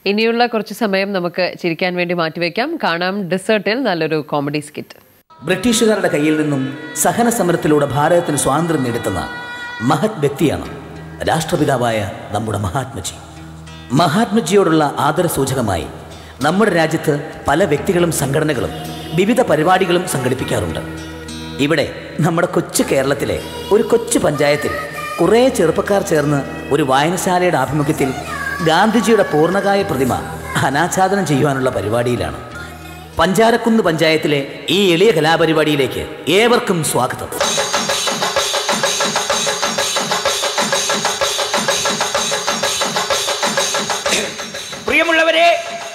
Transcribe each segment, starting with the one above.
ഇനിയുള്ള കുറച്ച് സമയം നമുക്ക് ചിരിക്കാൻ വേണ്ടി മാറ്റിവെക്കാം. കാണാം ഡെസേർട്ടിൽ നല്ലൊരു കോമഡി സ്കിറ്റ്. ബ്രിട്ടീഷുകാരുടെ കയ്യിൽ നിന്നും സഹന സമരത്തിലൂടെ ഭാരതത്തിന് സ്വാതന്ത്ര്യം നേടുന്ന മഹത് വ്യക്തിയാണ് രാഷ്ട്രപിതാവായ നമ്മുടെ മഹാത്മജി. മഹാത്മജിയോടുള്ള ആദരസൂചകമായി നമ്മുടെ രാജ്യത്ത് പല വ്യക്തികളും സംഘടനകളും വിവിധ പരിപാടികളും സംഘടിപ്പിക്കാറുണ്ട്. ഇവിടെ നമ്മുടെ കൊച്ചു കേരളത്തിലെ ഒരു കൊച്ചു പഞ്ചായത്തിൽ കുറേ ചെറുപ്പക്കാർ ചേർന്ന് ഒരു വായനശാലയുടെ ആഭിമുഖ്യത്തിൽ ഗാന്ധിജിയുടെ പൂർണ്ണകായ പ്രതിമ അനാച്ഛാദനം ചെയ്യുവാനുള്ള പരിപാടിയിലാണ്. പഞ്ചാരക്കുന്ന് പഞ്ചായത്തിലെ ഈ എളിയ കലാപരിപാടിയിലേക്ക് ഏവർക്കും സ്വാഗതം. പ്രിയമുള്ളവരെ,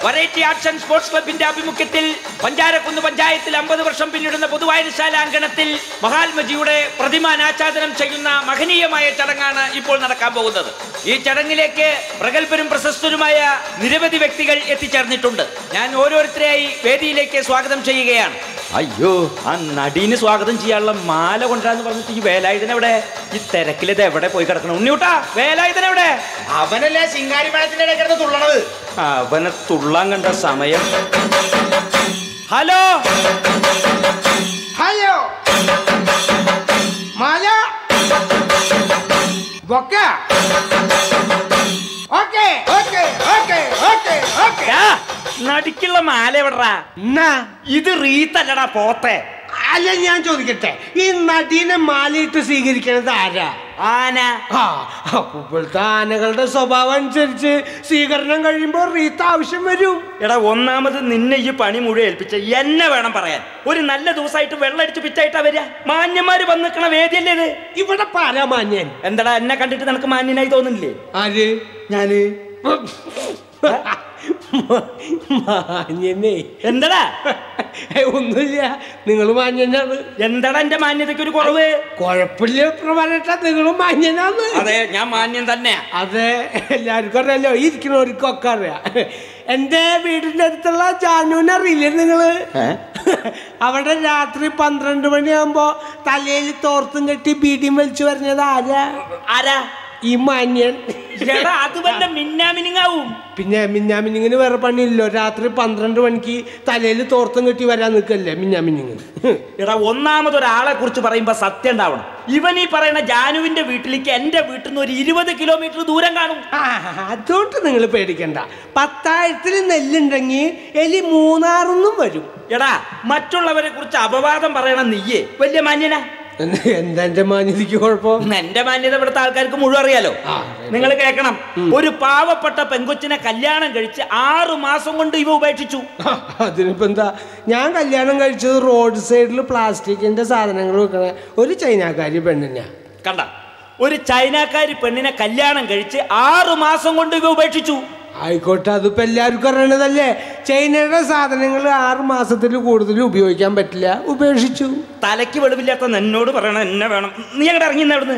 വെറൈറ്റി ആർട്സ് ആൻഡ് സ്പോർട്സ് ക്ലബിന്റെ ആഭിമുഖ്യത്തിൽ പഞ്ചാരക്കുന്ന് പഞ്ചായത്തിൽ 50 വർഷം പിന്നിടുന്ന പൊതുവായനശാല അങ്കണത്തിൽ മഹാത്മജിയുടെ പ്രതിമ അനാച്ഛാദനം ചെയ്യുന്ന മഹനീയമായ ചടങ്ങാണ് ഇപ്പോൾ നടക്കാൻ പോകുന്നത്. ഈ ചടങ്ങിലേക്ക് പ്രഗത്ഭരും പ്രശസ്തരുമായ നിരവധി വ്യക്തികൾ എത്തിച്ചേർന്നിട്ടുണ്ട്. ഞാൻ ഓരോരുത്തരെയായി വേദിയിലേക്ക് സ്വാഗതം ചെയ്യുകയാണ്. അയ്യോ, ആ നടീന് സ്വാഗതം ചെയ്യാനുള്ള മാല കൊണ്ടുവരാന്ന് പറഞ്ഞിട്ട് ഈ വേലായുധനെവിടെ? ഈ തിരക്കിലത് എവിടെ പോയി കിടക്കണം? ഉണ്ണിയൂട്ടാ, വേലായുധനെവിടെ? അവനല്ലേ ശിങ്കാരി മഴത്തിന്റെ ഇടയ്ക്കിടന്ന് തുള്ളണത്. അവനെ തുള്ളാൻ കണ്ട സമയം. ഹലോ ഹലോ, മാല നടിക്കുള്ള മാല എവിടാ? ഇത് റീത്തല്ലടാ പോത്തെ. അല്ല, ഞാൻ ചോദിക്കട്ടെ, ഈ നടീനെ മാലയിട്ട് സ്വീകരിക്കണത് ആരാ? ആന. അപ്പോഴത്തെ ആനകളുടെ സ്വഭാവം അനുസരിച്ച് സ്വീകരണം കഴിയുമ്പോൾ റീത്ത് ആവശ്യം വരും. എടാ, ഒന്നാമത് നിന്നെ ഈ പണി മുഴുവൻ ഏൽപ്പിച്ച എന്നെ വേണം പറയാൻ. ഒരു നല്ല ദിവസമായിട്ട് വെള്ളടിച്ച് പിച്ചായിട്ടാ വരിക. മാന്യന്മാര് വന്ന് നിൽക്കണ വേദിയല്ലേ ഇത്? ഇവിടെ പാരാ മാന്യൻ? എന്താടാ, എന്നെ കണ്ടിട്ട് നിനക്ക് മാന്യനായി തോന്നുന്നില്ലേ? ആര്? ഞാന്. മാന്യനെ? എന്താടാ? ഒന്നുമില്ല, നിങ്ങൾ മാന്യനാണ്. എന്താടാ എന്റെ മാന്യതയ്ക്ക് ഒരു കുറവ്? കുഴപ്പമില്ല പ്രമാണേട്ടാ, നിങ്ങളും മാന്യനാണ്. അതെ, ഞാൻ മാന്യൻ തന്നെയാ. അതെ, എല്ലാവർക്കും അറിയാലോ, ഇരിക്കണവർക്കൊക്കെ അറിയാം. എന്റെ വീടിന്റെ അടുത്തുള്ള ജാനുവിനെ അറിയില്ലേ നിങ്ങള്? അവിടെ രാത്രി 12 മണിയാകുമ്പോ തലയിൽ തോർത്തും കെട്ടി ബീഡിയും വലിച്ചു പറഞ്ഞത് ആരാ? ഈ മാന്യൻ. അത് വല്ല മിന്നാമിനിങ്ങാവും. പിന്നെ മിന്നാമിനിങ്ങിന് വേറെ പണിയില്ലോ. രാത്രി 12 മണിക്ക് തലയിൽ തോർത്തും കെട്ടി വരാൻ നിൽക്കല്ലേ മിന്നാമിനിങ്. എടാ, ഒന്നാമതൊരാളെ കുറിച്ച് പറയുമ്പോ സത്യം ഉണ്ടാവണം. ഇവൻ ഈ പറയുന്ന ജാനുവിന്റെ വീട്ടിലേക്ക് എന്റെ വീട്ടിൽ നിന്ന് ഒരു 20 കിലോമീറ്റർ ദൂരം കാണും. അതുകൊണ്ട് നിങ്ങൾ പേടിക്കണ്ട. 10,000 നെല്ലുണ്ടെങ്കിൽ എലി 3-6 വരും. എടാ, മറ്റുള്ളവരെ കുറിച്ച് അപവാദം പറയണം നീയേ വലിയ മാന്യനാ. എന്താ എന്റെ മാന്യതയ്ക്ക് കുഴപ്പം? എന്റെ മാന്യത ഇവിടുത്തെ ആൾക്കാർക്ക് മുഴുവൻ അറിയാലോ. നിങ്ങൾ കേൾക്കണം. ഒരു പാവപ്പെട്ട പെങ്കൊച്ചിനെ കല്യാണം കഴിച്ച് 6 മാസം കൊണ്ട് ഇവ ഉപേക്ഷിച്ചു. അതിനിപ്പോ എന്താ? ഞാൻ കല്യാണം കഴിച്ചത് റോഡ് സൈഡിൽ പ്ലാസ്റ്റിക്കിന്റെ സാധനങ്ങൾ വെക്കണ ഒരു ചൈനക്കാരി പെണ്ണിനാ. കണ്ട, ഒരു ചൈനക്കാരി പെണ്ണിനെ കല്യാണം കഴിച്ച് 6 മാസം കൊണ്ട് ഇവ ഉപേക്ഷിച്ചു. ആയിക്കോട്ടെ, അതിപ്പോ എല്ലാവർക്കും അറിയണതല്ലേ. ചൈനയുടെ സാധനങ്ങൾ 6 മാസത്തിൽ കൂടുതൽ ഉപയോഗിക്കാൻ പറ്റില്ല, ഉപേക്ഷിച്ചു. തലയ്ക്ക് വെളിവില്ലാത്ത എന്നോട് പറയണം എന്നെ വേണം. നീ അങ്ങോട്ട് ഇറങ്ങി അവിടുന്ന്.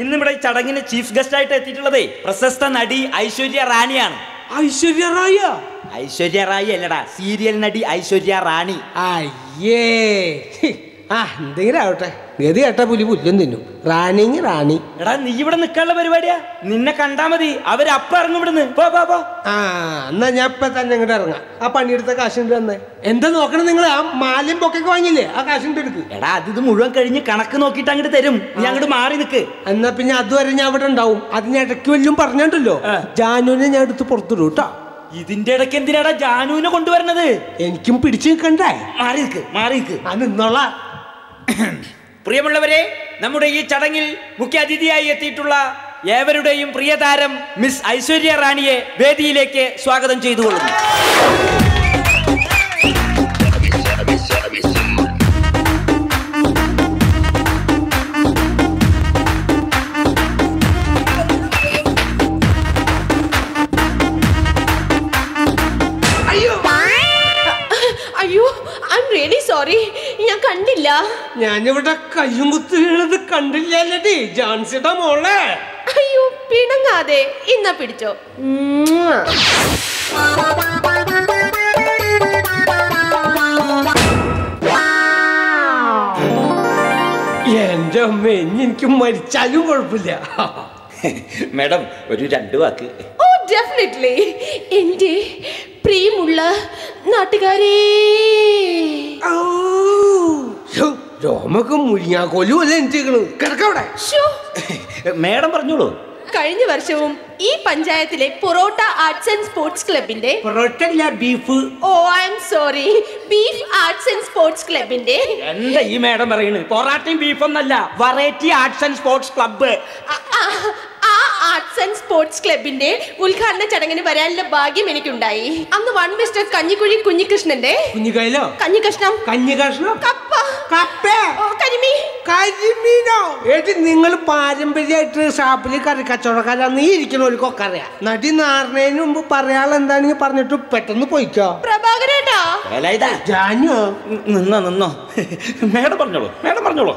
ഇന്നിവിടെ ഈ ചടങ്ങിന് ചീഫ് ഗസ്റ്റ് ആയിട്ട് എത്തിയിട്ടുള്ളതേ പ്രശസ്ത നടി ഐശ്വര്യ റാണിയാണ്. ഐശ്വര്യ റായ? ഐശ്വര്യ റായി അല്ലടാ, സീരിയൽ നടി ഐശ്വര്യ റാണി. അയ്യേ, എന്തെങ്കിലും ആവട്ടെ. ഗതി കേട്ട പുലി പുല്ലും തിന്നും. റാണി. എടാ, നീ ഇവിടെ നിൽക്കാനുള്ള പരിപാടിയാ. നിന്നെ കണ്ടാ മതി, അവര് അപ്പ ഇറങ്ങും ഇവിടുന്ന്. എന്നാ ഞാൻ ഇപ്പൊ തന്നെ ഇങ്ങോട്ട് ഇറങ്ങാം. ആ പണിയെടുത്ത കാശിണ്ട് തന്നെ. എന്താ നോക്കണം നിങ്ങൾ? ആ മാലയും പൊക്കൊക്കെ വാങ്ങില്ലേ, ആ കാശിണ്ട് എടുക്ക്. എടാ, അത് മുഴുവൻ കഴിഞ്ഞ് കണക്ക് നോക്കിയിട്ട് അങ്ങോട്ട് തരും. നീ അങ്ങോട്ട് മാറി നിൽക്ക്. എന്നാ പിന്നെ അതുവരെ ഞാൻ അവിടെ ഉണ്ടാവും. അതിനിടയ്ക്ക് വല്ലതും പറഞ്ഞിട്ടുണ്ടല്ലോ, ജാനുവിനെ ഞാൻ എടുത്ത് പുറത്തിടും കേട്ടോ. ഇതിന്റെ ഇടയ്ക്ക് എന്തിനാടാ ജാനുവിനെ കൊണ്ടുവരണത്? എനിക്കും പിടിച്ചു നിൽക്കണ്ടേ? മാറി നിൽക്ക്. ആ നിന്നോളാ. പ്രിയമുള്ളവരെ, നമ്മുടെ ഈ ചടങ്ങിൽ മുഖ്യ അതിഥിയായി എത്തിയിട്ടുള്ള ഏവരുടെയും പ്രിയതാരം മിസ് ഐശ്വര്യ റാണിയെ വേദിയിലേക്ക് സ്വാഗതം ചെയ്തുകൊള്ളുന്നു. ഞാൻ കണ്ടില്ല. ഞാനിവിടെ കയ്യും കുത്തുന്നത് കണ്ടില്ലല്ലേ ജാൻസിയുടെ മോളെ. അയ്യോ, പിണങ്ങാതെ ഇന്നാ പിടിച്ചോ. എന്റെ അമ്മ, എനിക്ക് മരിച്ചാലും കുഴപ്പമില്ല. മാഡം, ഒരു 2 വാക്ക്. ഓ ഡെഫിനറ്റ്ലി. എൻ്റെ പ്രിയമുള്ള നാട്ടുകാരേ, രോമൊക്കെ മുരിങ്ങാക്കോലു പോലെ എനിക്കണ് കിടക്കവിടെ. മേഡം പറഞ്ഞോളൂ. കഴിഞ്ഞ വർഷവും ഈ പഞ്ചായത്തിലെ പൊറോട്ട ആർട്സ് ആൻഡ് സ്പോർട്സ് ക്ലബിന്റെ beef I am sorry beef arts and sports ക്ലബിന്റെ എന്താ ഈ മേഡം പറയുന്നത്? പൊറാട്ടയും ബീഫൊന്നല്ല, variety arts and sports club. ആ ആർട്സ് ആൻഡ് സ്പോർട്സ് ക്ലബിന്റെ ഉദ്ഘാടന ചടങ്ങിന് വരാനുള്ള ഭാഗ്യം എനിക്കുണ്ടായി. അന്ന് വൺ മിസ്റ്റർ കഞ്ഞിക്കുഴി കുഞ്ഞികൃഷ്ണന്റെ കുഞ്ഞിക്കൈലോ കഞ്ഞിക്കഷ്ണം കഞ്ഞിക്കഷ്ണം കപ്പ കരിമീനോ ഏട്ടി നിങ്ങൾ പാരമ്പര്യമായിട്ട് ഷാപ്പിൽ കറി കച്ചവടക്കാരാന്ന് ഇരിക്കണവർക്കൊക്കെ അറിയാം. നടി നാറിനതിന് മുമ്പ് പറയാനുള്ള എന്താണെങ്കിൽ പറഞ്ഞിട്ട് പെട്ടെന്ന് പോയിക്കോ. പ്രഭാകരേട്ടാ ജാനോ നിന്നോ മേഡം പറഞ്ഞോളൂ.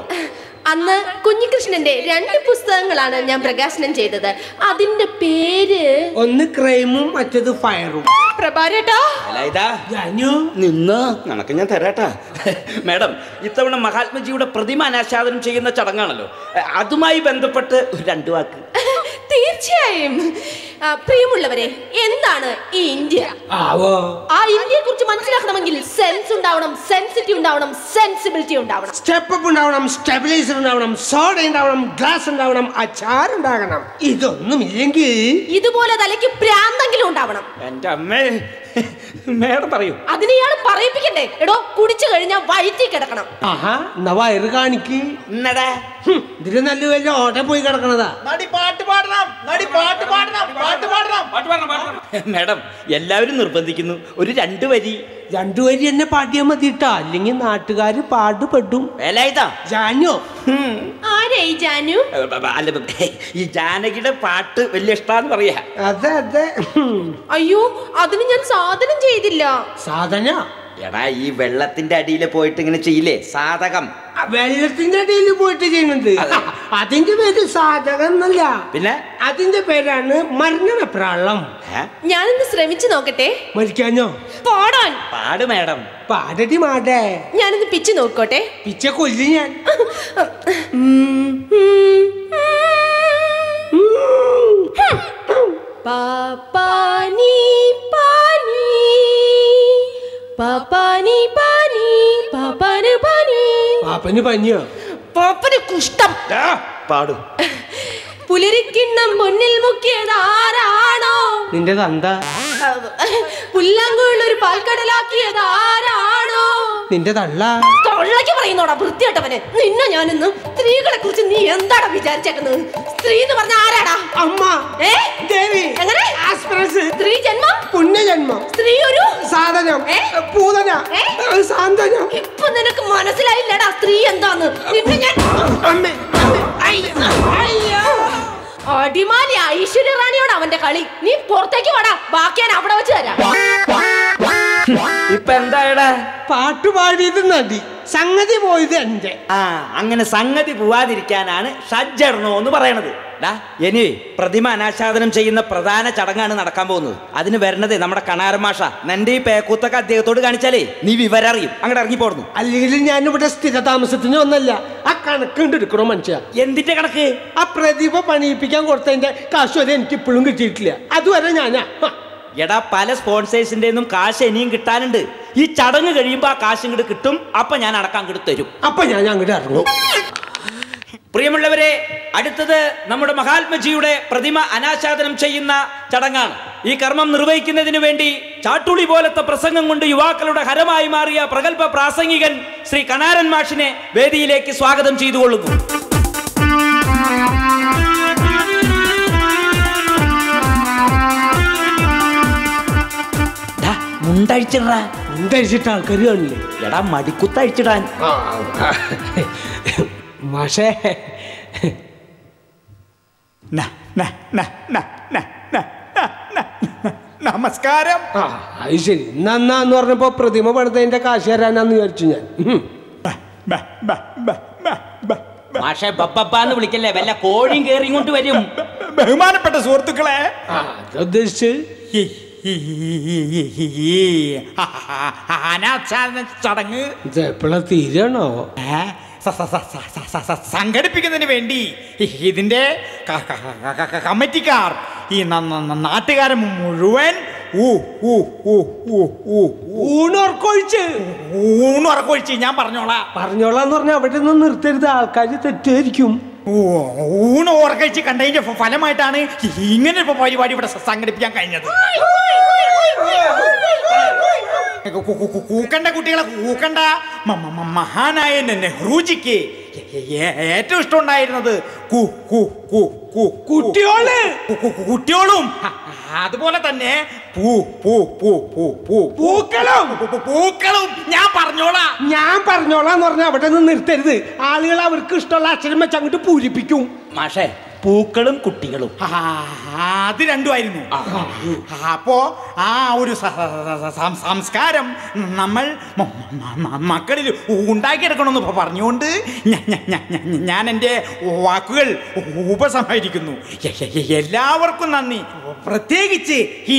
അന്ന് കുഞ്ഞികൃഷ്ണന്റെ 2 പുസ്തകങ്ങളാണ് ഞാൻ പ്രകാശനം ചെയ്തത്. അതിന്റെ പേര് ഒന്ന് ക്രൈമും മറ്റേത് ഫയറും. പ്രഭാകരേട്ടാ നിന്ന് കണക്ക് ഞാൻ തരാട്ടാ. മേഡം, ഇത്തവണ മഹാത്മജിയുടെ പ്രതിമ അനാച്ഛാദനം ചെയ്യുന്ന ചടങ്ങാണല്ലോ, അതുമായി ബന്ധപ്പെട്ട് 2 വാക്ക്. തീർച്ചയായും. പ്രിയമുള്ളവരെ, എന്താണ് ഈ ഇന്ത്യ? ആ ഇന്ത്യയെ കുറിച്ച് മനസ്സിലാക്കണമെങ്കിൽ സെൻസ് ഉണ്ടാവണം, സെൻസിറ്റിവ് ഉണ്ടാവണം, സെൻസിബിലിറ്റി ഉണ്ടാവണം, സ്റ്റെപ്പ് അപ്പ് ഉണ്ടാവണം, സ്റ്റെബിലൈസർ ഉണ്ടാവണം, സോഡ ഉണ്ടാവണം, ഗ്ലാസ് ഉണ്ടാവണം, അച്ചാർ ഉണ്ടാകണം. ഇതൊന്നും ഇല്ലെങ്കിൽ ഇതുപോലെ തലയ്ക്ക് പ്രാന്തെങ്കിലും ഉണ്ടാവണം. എന്റെ അമ്മേ, മേഡം പറയൂ. അതിനെ ഇയാൾ പറയിപ്പിക്കണ്ടേ? എടോ, കുടിച്ചു കഴിഞ്ഞാൽ വയറ്റി കിടക്കണം. എന്നാ വയറ് കാണിക്ക്. ഇതിന് നല്ല വല്ല ഓട്ട പോയി കിടക്കണതാ. മേഡം, എല്ലാവരും നിർബന്ധിക്കുന്നു, ഒരു 2 വരി. 2 വരി എന്നെ പാടിയാൽ മതിട്ടാ, അല്ലെങ്കിൽ നാട്ടുകാര് പാടുപെടും. ജാനോ ആരായി ജാനു? അല്ല, ഈ ജാനകിയുടെ പാട്ട് വലിയ ഇഷ്ടാന്ന് പറയാ. അതെ. അയ്യോ, അതിന് ഞാൻ സാധനം ചെയ്തില്ല. സാധന എടാ, ഈ വെള്ളത്തിന്റെ അടിയിൽ പോയിട്ട് ഇങ്ങനെ ചെയ്യില്ലേ, സാധകം. വെള്ളത്തിന്റെ അടിയിൽ പോയിട്ട് ചെയ്യുന്നത് അതിന്റെ പേര് സാധകം എന്നല്ല, പിന്നെ അതിന്റെ പേരാണ് മരണപ്രാളം. ഞാനൊന്ന് ശ്രമിച്ചു നോക്കട്ടെ. മരിക്കാനോ? പാടാൻ. പാട് മേഡം. പാടടി മാടേ. ഞാനൊന്ന് പിച്ച് നോക്കോട്ടെ. പിച്ച കൊല്ലി ഞാൻ. പാപ്പാനി പാനി പാപ്പാനി പാനി പാപ്പാന് പാനി. പാപ്പന് പനിയോ? പാപ്പന് കുഷ്ഠം. പാടും. പുലരിക്കിണ്ണം മുന്നിൽ മുക്കിയതാരാണോ? നിന്റെ തന്ത. പുല്ലാങ്കുള്ള ഒരു പാൽക്കടലാക്കിയതാരാണോ? നിന്റെ തള്ള. തൊള്ളക്ക് പറയുന്നോടാ വൃത്തിയായിട്ടവന്. നിന്നെ ഞാനിന്ന് സ്ത്രീകളെ കുറിച്ച് നീ എന്താടാ വിചാരിച്ചേക്കുന്നത്? സ്ത്രീ എന്ന് പറഞ്ഞ ആരാടാ? അമ്മ, ദേവി, എങ്ങനെ? സ്ത്രീ ജന്മം, പുണ്യജന്മം, സ്ത്രീ ഒരു സാധനം, പൂതന, സാന്ത്വനം. ഇപ്പൊ നിനക്ക് മനസ്സിലായില്ലടാ സ്ത്രീ എന്താന്ന്. നിന്നെ ഞാൻ അടിമാലി ഐശ്വര്യ റാണിയോട് അവന്റെ കളി. നീ പുറത്തേക്ക് വാടാ, ബാക്കി ഞാൻ അവിടെ വെച്ച് തരാം. ഇപ്പൊ എന്തായടാ? പാട്ടുപാടിയത് നടി, സംഗതി പോയത് എന്റെ. അങ്ങനെ സംഗതി പോവാതിരിക്കാനാണ് ഷഡ്ജർണോ എന്ന് പറയണത്. ഇനി പ്രതിമ അനാച്ഛാദനം ചെയ്യുന്ന പ്രധാന ചടങ്ങാണ് നടക്കാൻ പോകുന്നത്. അതിന് വരണതേ നമ്മുടെ കണാരൻ മാഷ. നിന്റെ ഈ പേക്കൂത്തൊക്കെ അദ്ദേഹത്തോട് കാണിച്ചാലേ നീ വിവരം അറിയും. അങ്ങോട്ട് ഇറങ്ങിപ്പോടുന്നു. അല്ലെങ്കിൽ ഞാനിവിടെ സ്ഥിര താമസത്തിന് ഒന്നല്ല. ആ കണക്കുണ്ട് എടുക്കണോ മനുഷ്യ? എന്തിന്റെ കണക്ക്? ആ പ്രതിഭ പണിയിപ്പിക്കാൻ കൊടുത്തതിന്റെ കാശ് വരെ എനിക്ക് ഇപ്പോഴും കിട്ടിയിട്ടില്ല. അതുവരെ ഞാനാ. എടാ, പല സ്പോൺസേഴ്സിന്റെ ഒന്നും കാശ് ഇനിയും കിട്ടാനുണ്ട്. ഈ ചടങ്ങ് കഴിയുമ്പോ ആ കാശ് ഇങ്ങോട്ട് കിട്ടും. അപ്പൊ ഞാൻ അടക്കം അങ്ങോട്ട് തരും. അപ്പൊ ഞാൻ അങ്ങോട്ട് ഇറങ്ങും. പ്രിയമുള്ളവരെ, അടുത്തത് നമ്മുടെ മഹാത്മജിയുടെ പ്രതിമ അനാച്ഛാദനം ചെയ്യുന്ന ചടങ്ങാണ്. ഈ കർമ്മം നിർവഹിക്കുന്നതിന് വേണ്ടി ചാട്ടുളി പോലത്തെ പ്രസംഗം കൊണ്ട് യുവാക്കളുടെ ഹരമായി മാറിയ പ്രഗത്ഭ പ്രാസംഗികൻ ശ്രീ കണാരൻ മാഷിനെ വേദിയിലേക്ക് സ്വാഗതം ചെയ്തുകൊള്ളുന്നു. മുണ്ടഴിച്ചിട്ട് ആൾക്കാർ കാണില്ലേ? എടാ, മടിക്കുത്തഴിച്ചിടാൻ. മാഷേ, നമസ്കാരം. അത് ശരി. നന്നാന്ന് പറഞ്ഞപ്പോ പ്രതിമ പണിതതിന്റെ കാശ് തരാനാന്ന് വിചാരിച്ചു ഞാൻ. മാഷെ ബബ്ബാന്ന് വിളിക്കല്ലേ, വല്ല കോഴിയും കേറി കൊണ്ട് വരും. ബഹുമാനപ്പെട്ട സുഹൃത്തുക്കളെ, ഉദ്ദേശിച്ച് അനാച്ഛാദന ചടങ്ങ് എപ്പോഴാ തീരണോ സംഘടിപ്പിക്കുന്നതിന് വേണ്ടി ഇതിന്റെ കമ്മിറ്റിക്കാർ ഈ നാട്ടുകാരൻ മുഴുവൻ ഊണുറക്കൊഴിച്ച് ഞാൻ പറഞ്ഞോളാന്ന് പറഞ്ഞാൽ അവിടെ നിന്ന് നിർത്തരുത്, ആൾക്കാർ തെറ്റായിരിക്കും. ഊണ് ഉറക്കഴിച്ച് കണ്ടതിന്റെ ഫലമായിട്ടാണ് ഇങ്ങനെ പരിപാടി ഇവിടെ സംഘടിപ്പിക്കാൻ കഴിഞ്ഞത്. കൂക്കണ്ട കുട്ടികളെ കൂക്കണ്ട. മഹാനായ നെഹ്റുജിക്ക് ഏറ്റവും ഇഷ്ടമുണ്ടായിരുന്നത് കുട്ടിയോളും അതുപോലെ തന്നെ പൂക്കളും. ഞാൻ പറഞ്ഞോളാന്ന് പറഞ്ഞാൽ അവിടെ നിന്ന് നിർത്തരുത്, ആളുകൾ അവർക്ക് ഇഷ്ടമുള്ള അക്ഷരം വെച്ച് അങ്ങോട്ട് പൂരിപ്പിക്കും. മാഷേ, പൂക്കളും കുട്ടികളും അത് രണ്ടുമായിരുന്നു. അപ്പോ ആ ഒരു സംസ്കാരം നമ്മൾ മക്കളിൽ ഉണ്ടാക്കിയെടുക്കണമെന്ന് പറഞ്ഞുകൊണ്ട് ഞാൻ എൻ്റെ വാക്കുകൾ ഉപസംഹരിക്കുന്നു. എല്ലാവർക്കും നന്ദി. പ്രത്യേകിച്ച് ഈ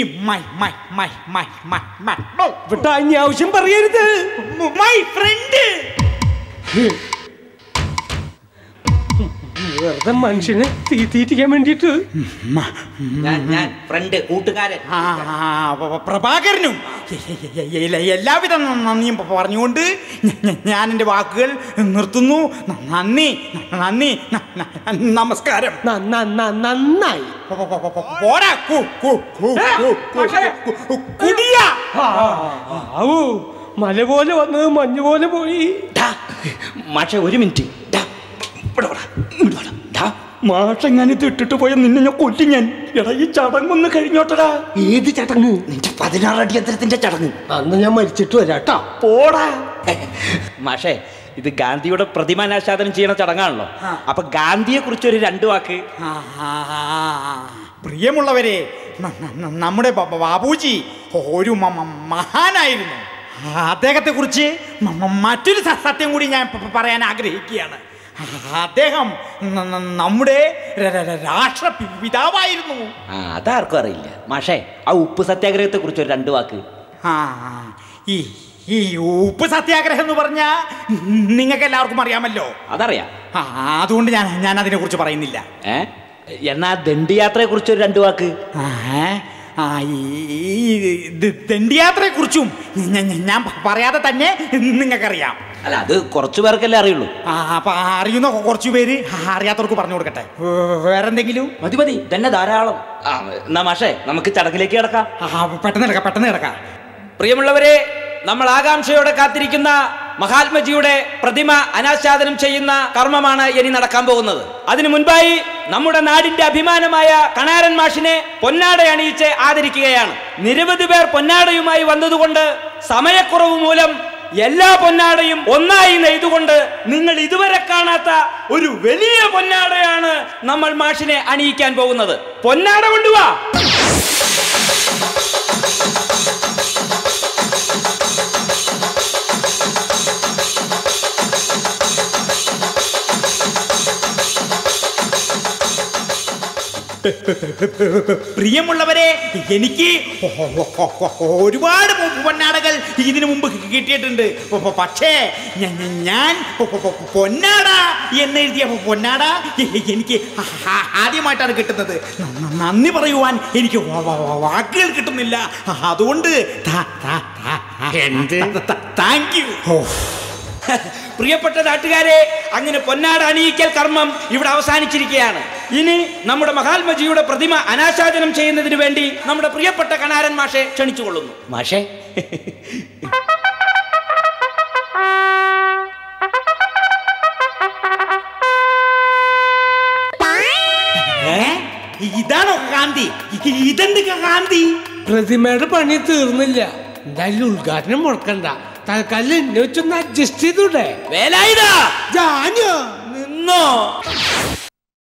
ആവശ്യം പറയരുത് മൈ ഫ്രണ്ട്. വെറുതെ മനുഷ്യനെ തീറ്റിക്കാൻ വേണ്ടിട്ട് ഞാൻ ഫ്രണ്ട് കൂട്ടുകാരൻ പ്രഭാകരനും എല്ലാവിധ നന്ദിയും പറഞ്ഞുകൊണ്ട് ഞാൻ എൻ്റെ വാക്കുകൾ നിർത്തുന്നു. നന്ദി, നമസ്കാരം. നന്നായി മല പോലെ വന്നത് മഞ്ഞ് പോലെ പോയി. മാഷെ, ഒരു മിനിറ്റ്. മാഷെങ്ങാനിത് ഇട്ടിട്ട് പോയ നിന്നെ ഞാൻ കൊല്ലി. ഞാൻ എടാ, ഈ ചടങ്ങൊന്ന് കഴിഞ്ഞോട്ടടാ. ഏത് ചടങ്ങ്? നിന്റെ 16 അടിയന്തരത്തിന്റെ ചടങ്ങ്. അന്ന് ഞാൻ മരിച്ചിട്ട് വരാട്ടാ. പോടാ. മാഷേ, ഇത് ഗാന്ധിയുടെ പ്രതിമ അനാച്ഛാദനം ചെയ്യണ ചടങ്ങാണല്ലോ. അപ്പൊ ഗാന്ധിയെ കുറിച്ച് ഒരു 2 വാക്ക്. പ്രിയമുള്ളവരെ, നമ്മുടെ ബാബുജി ഒരു മഹാനായിരുന്നു. അദ്ദേഹത്തെ കുറിച്ച് മറ്റൊരു സത്യം കൂടി ഞാൻ പറയാൻ ആഗ്രഹിക്കുകയാണ്. അദ്ദേഹം നമ്മുടെ രാഷ്ട്രപിതാവായിരുന്നു. അതാർക്കും അറിയില്ല. മാഷേ, ആ ഉപ്പ് സത്യാഗ്രഹത്തെ കുറിച്ച് ഒരു 2 വാക്ക്. ഈ ഉപ്പ് സത്യാഗ്രഹം എന്ന് പറഞ്ഞാ നിങ്ങൾക്ക് എല്ലാവർക്കും അറിയാമല്ലോ. അതറിയാം. അതുകൊണ്ട് ഞാൻ അതിനെ കുറിച്ച് പറയുന്നില്ല. എന്നാ ദണ്ഡിയാത്രയെ കുറിച്ച് ഒരു 2 വാക്ക്. ദണ്ഡിയാത്രയെ കുറിച്ചും ഞാൻ പറയാതെ തന്നെ നിങ്ങൾക്കറിയാം. അല്ല, അത് കുറച്ചു പേർക്കല്ലേ അറിയുള്ളൂ. അപ്പൊ അറിയുന്ന കുറച്ചു പേര് അറിയാത്തവർക്ക് പറഞ്ഞു കൊടുക്കട്ടെ. വേറെന്തെങ്കിലും? മതി, തന്നെ ധാരാളം. എന്നാ മാഷേ, നമുക്ക് ചടങ്ങിലേക്ക് കിടക്കാം. പെട്ടെന്ന് കിടക്കാം. പ്രിയമുള്ളവരെ, നമ്മൾ ആകാംക്ഷയോടെ കാത്തിരിക്കുന്ന മഹാത്മജിയുടെ പ്രതിമ അനാച്ഛാദനം ചെയ്യുന്ന കർമ്മമാണ് ഇനി നടക്കാൻ പോകുന്നത്. അതിനു മുൻപായി നമ്മുടെ നാടിന്റെ അഭിമാനമായ കണാരൻ മാഷിനെ പൊന്നാട അണിയിച്ച് ആദരിക്കുകയാണ്. നിരവധി പേർ പൊന്നാടയുമായി വന്നതുകൊണ്ട് സമയക്കുറവ് മൂലം എല്ലാ പൊന്നാടയും ഒന്നായി നെയ്തുകൊണ്ട് നിങ്ങൾ ഇതുവരെ കാണാത്ത ഒരു വലിയ പൊന്നാടയാണ് നമ്മൾ മാഷിനെ അണിയിക്കാൻ പോകുന്നത്. പൊന്നാട കൊണ്ടുവാ. പ്രിയമുള്ളവരെ, എനിക്ക് ഒരുപാട് പൊന്നാടകൾ ഇതിനു മുമ്പ് കിട്ടിയിട്ടുണ്ട്. പക്ഷേ ഞാൻ പൊന്നാട എന്നെഴുതിയ പൊന്നാട എനിക്ക് ആദ്യമായിട്ടാണ് കിട്ടുന്നത്. നന്ദി പറയുവാൻ എനിക്ക് വാക്കുകൾ കിട്ടുന്നില്ല. അതുകൊണ്ട് താങ്ക് യു. പ്രിയപ്പെട്ട നാട്ടുകാരെ, അങ്ങനെ പൊന്നാട അണിയിക്കൽ കർമ്മം ഇവിടെ അവസാനിച്ചിരിക്കുകയാണ്. ഇനി നമ്മുടെ മഹാത്മജിയുടെ പ്രതിമ അനാച്ഛാദനം ചെയ്യുന്നതിന് വേണ്ടി നമ്മുടെ പ്രിയപ്പെട്ട കണാരൻ മാഷെ ക്ഷണിച്ചുകൊള്ളുന്നു. മാഷേ, ഇതാണോ ഗാന്ധി? ഇതെന്ത് ഗാന്ധി? പ്രതിമയുടെ പണി തീർന്നില്ല. എന്തായാലും ഉദ്ഘാടനം മുടക്കണ്ട. തൽക്കാലം എന്നെ വെച്ചൊന്ന് അഡ്ജസ്റ്റ് ചെയ്തൂടെ? വേലായുധ ജാനു നിന്നോ.